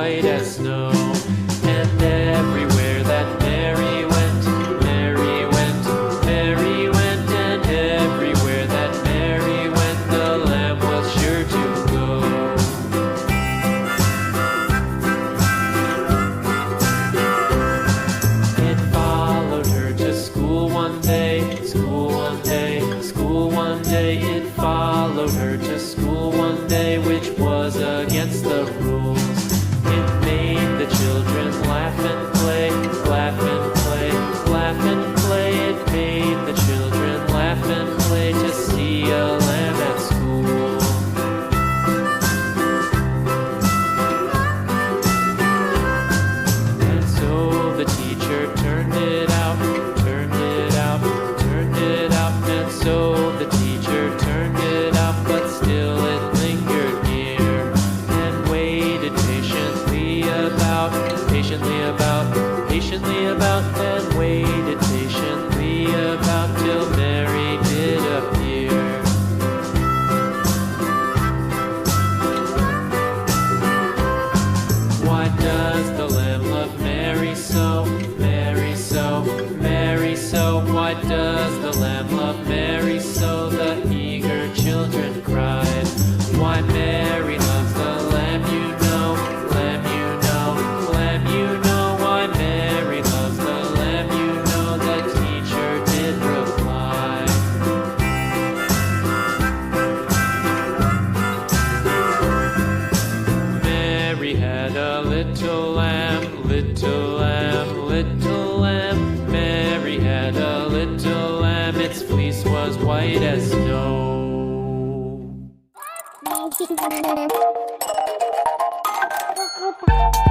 white as snow. And everywhere that Mary went, Mary went, Mary went, and everywhere that Mary went, the lamb was sure to go. It followed her to school one day, school one day, school one day. It followed her to school one day, which was against the rules. It made the children laugh and play, laugh and play, laugh and play. It made the children laugh and play to see a lamb at school. And so the teacher turned it out, turned it out, turned it out. And so the teacher turned it out, but still it lingered near and waited patiently about, and waited patiently about till Mary did appear. Why does the lamb love Mary so, Mary so, Mary so? Why does the lamb love Mary so? The eager children cried. Why Mary loves the lamb, you know, lamb, you know, lamb, you know. Why Mary loves the lamb, you know, the teacher did reply. Mary had a little lamb, little lamb, little lamb. Mary had a little lamb, its fleece was white as snow. Thank you.